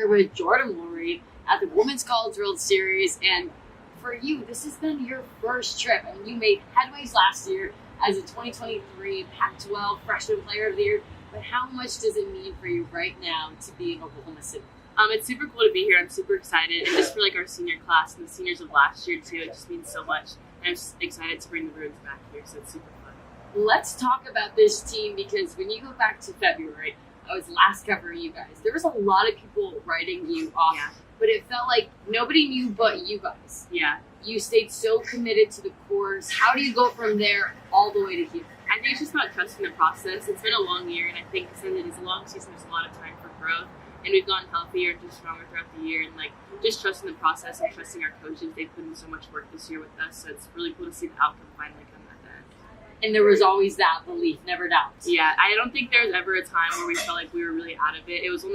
here with Jordan Woolery at the Women's College World Series. And for you, this has been your first trip. I mean, you made headways last year as a 2023 Pac-12 Freshman Player of the Year. But how much does it mean for you right now to be in Oklahoma City? It's super cool to be here. I'm super excited. And just for our senior class and the seniors of last year too, it just means so much. And I'm just excited to bring the Bruins back here, so it's super fun. Let's talk about this team, because when you go back to February, I was last covering you guys. There was a lot of people writing you off, but it felt like nobody knew but you guys. Yeah. You stayed so committed to the course. How do you go from there all the way to here? I think it's just about trusting the process. It's been a long year, and I think since it is a long season, there's a lot of time for growth. And we've gotten healthier and just stronger throughout the year, and just trusting the process and trusting our coaches. They've put in so much work this year with us, so it's really cool to see the outcome finally come at the end. And there was always that belief, never doubt. Yeah, I don't think there was ever a time where we felt like we were really out of it. It was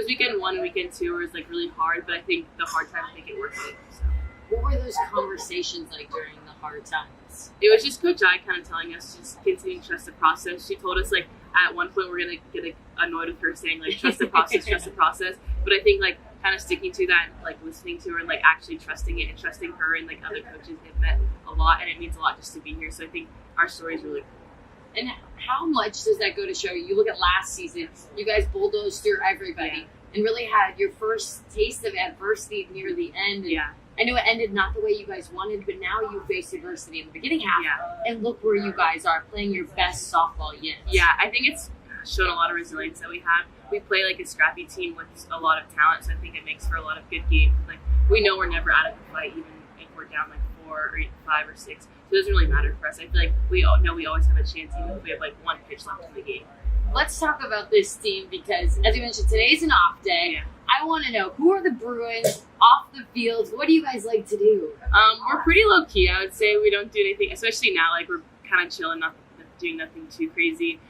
weekend 1 and weekend 2 where it was really hard, but I think the hard times make it worth it. So. What were those conversations like during the hard times? It was just Coach I kind of telling us to just continue to trust the process. She told us at one point we're gonna get annoyed with her saying trust the process, trust the process. But I think kind of sticking to that, listening to her, and actually trusting it and trusting her and other coaches have meant a lot, and it means a lot just to be here. So I think our story is really cool. And how much does that go to show? You look at last season, you guys bulldozed through everybody and really had your first taste of adversity near the end. And I know it ended not the way you guys wanted, but now you face adversity in the beginning half. And look where you guys are, playing your best softball yet. Yeah, I think it's shown a lot of resilience that we have. We play a scrappy team with a lot of talent, so I think it makes for a lot of good games. We know we're never out of the fight, even if we're down 4 or 5 or 6. So it doesn't really matter for us. I feel like we all know we always have a chance, even if we have one pitch left in the game. Let's talk about this team, because as you mentioned, today's an off day. I want to know, who are the Bruins off the field? What do you guys like to do? We're pretty low key. I would say we don't do anything, especially now. We're kind of chilling, not doing nothing too crazy.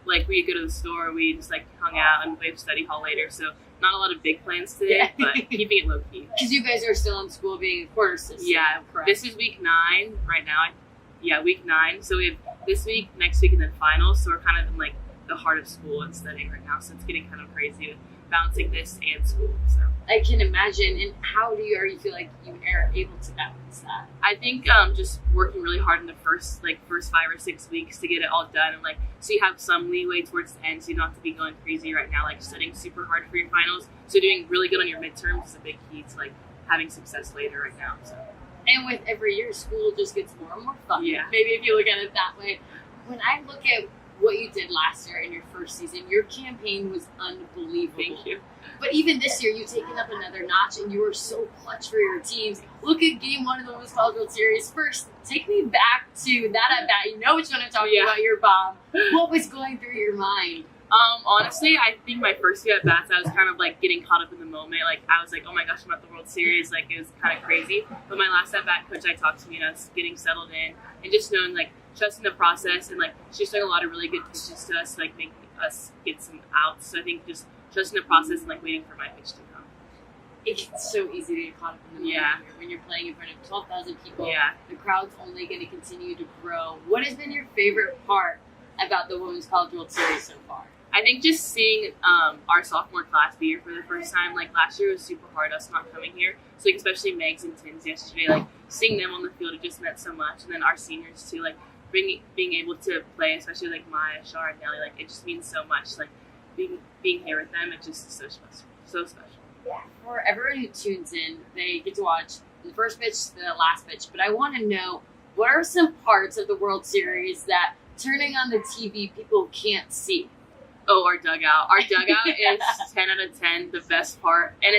We go to the store, we just hung out, and we have study hall later. So not a lot of big plans today, but keeping it low key. Because you guys are still in school, being a quarter system. Yeah, correct. This is week 9 right now. Week 9. So we have this week, next week, and then finals. So we're kind of in the heart of school and studying right now. So it's getting kind of crazy with balancing this and school. So I can imagine. And how do you feel like you are able to balance that? I think just working really hard in the first 5 or 6 weeks to get it all done, and so you have some leeway towards the end, so you don't have to be going crazy right now, studying super hard for your finals. So doing really good on your midterms is a big key to having success later right now. So. And with every year, school just gets more and more fun. Yeah. Maybe if you look at it that way. When I look at what you did last year in your first season, your campaign was unbelievable. Thank you. But even this year, you've taken up another notch, and you were so clutch for your teams. Look at Game 1 of the Women's College World Series. First, take me back to that at bat. You know which one I'm talking about, your bomb. What was going through your mind? Honestly, I think my first few at bats, I was kind of getting caught up in the moment. I was oh my gosh, I'm at the World Series. It was kind of crazy. But my last at bat, Coach I talked to me, and I was getting settled in, and just knowing trusting the process, and she's doing a lot of really good pitches to us, making us get some outs. So I think just trusting the process and waiting for my pitch to come. It's so easy to get caught up in the moment here when you're playing in front of 12,000 people. The crowd's only going to continue to grow. What has been your favorite part about the Women's College World Series so far? I think just seeing our sophomore class be here for the first time. Last year was super hard, us not coming here. So especially Megs and Tins yesterday, seeing them on the field, it just meant so much. And then our seniors too, being able to play, especially Maya, Shar, and Nelly, it just means so much. Being here with them, it's just so special. So special. Yeah. For everyone who tunes in, they get to watch the first pitch to the last pitch. But I want to know, what are some parts of the World Series that turning on the TV people can't see? Oh, our dugout. Our dugout is 10 out of 10, the best part. And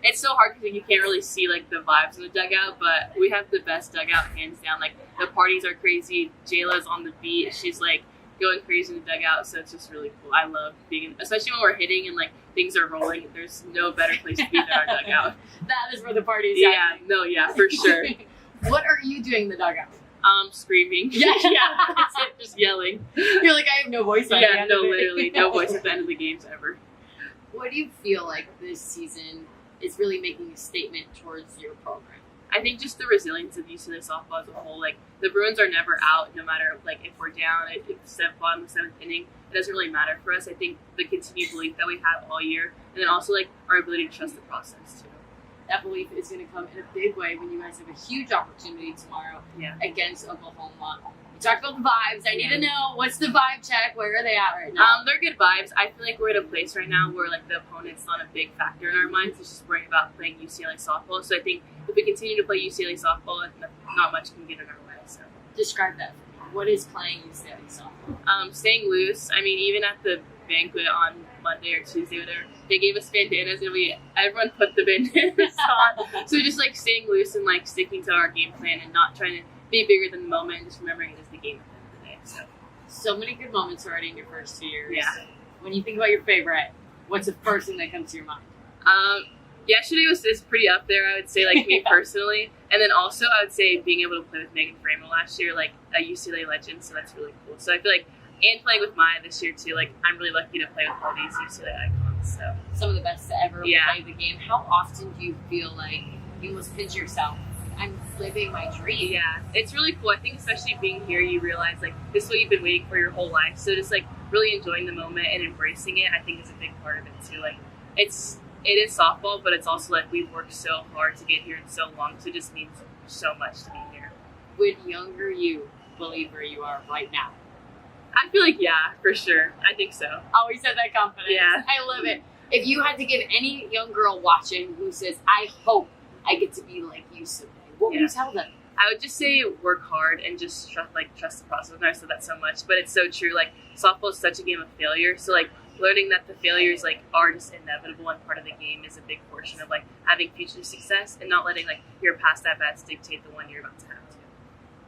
it's so hard because you can't really see the vibes in the dugout, but we have the best dugout hands down. The parties are crazy. Jayla's on the beat. She's going crazy in the dugout, so it's just really cool. I love being, especially when we're hitting and things are rolling. There's no better place to be than our dugout. That is where the party's at. Yeah, for sure. What are you doing in the dugout? Screaming. That's it, just yelling. You're I have no voice at the end of it. Literally, no voice at the end of the games ever. What do you feel this season is really making a statement towards your program? I think just the resilience of UCLA softball as a whole. Like, the Bruins are never out, no matter like if we're down, if it's bottom of the seventh inning. It doesn't really matter for us. I think the continued belief that we have all year, and then also like our ability to trust the process too. That belief is going to come in a big way when you guys have a huge opportunity tomorrow against Oklahoma. We talked about the vibes. I need to know, what's the vibe check? Where are they at right now? They're good vibes. I feel like we're at a place right now where like the opponent's not a big factor in our minds. It's just worrying about playing UCLA softball. So I think if we continue to play UCLA softball, not much can get in our way. So describe that for me. What is playing UCLA softball? Staying loose. I mean, even at the banquet on Monday or Tuesday, whatever, they gave us bandanas and everyone put the bandanas on. So just like staying loose and like sticking to our game plan and not trying to be bigger than the moment and just remembering it is the game at the end of the day. So many good moments already in your first 2 years. Yeah. When you think about your favorite, what's the first thing that comes to your mind? Yesterday was pretty up there, I would say, like me personally. And then also I would say being able to play with Megan Framo last year, like a UCLA legend, so that's really cool. So I feel like, and playing with Maya this year too, like I'm really lucky to play with all these UCLA icons. So some of the best to ever play the game. How often do you feel like you must pinch yourself? I'm living my dream. Yeah, it's really cool. I think especially being here, you realize like this is what you've been waiting for your whole life. So just like really enjoying the moment and embracing it, I think is a big part of it too. Like it is softball, but it's also like we've worked so hard to get here and so long, so it just means so much to be here. Would younger you believe where you are right now? I feel like, yeah, for sure. I think so. Always had that confidence. Yeah. I love it. If you had to give any young girl watching who says, I hope I get to be like you someday, what would you tell them? I would just say work hard and just trust the process. And I've said that so much, but it's so true. Like, softball is such a game of failure. So, like, learning that the failures, like, are just inevitable and part of the game is a big portion of, like, having future success and not letting, like, your past at-bats dictate the one you're about to have.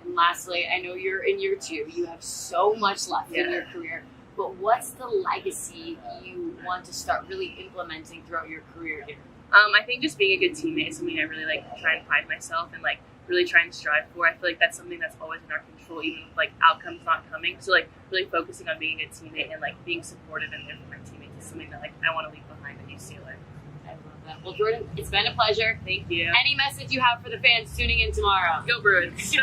And lastly, I know you're in year 2. You have so much left in your career. But what's the legacy you want to start really implementing throughout your career here? I think just being a good teammate is something I really like try and pride myself and like really try and strive for. I feel like that's something that's always in our control, even with like outcomes not coming. So like really focusing on being a good teammate and like being supportive and there for my teammates is something that like I want to leave behind at UCLA. I love that. Well, Jordan, it's been a pleasure. Thank you. Any message you have for the fans tuning in tomorrow? Go Bruins.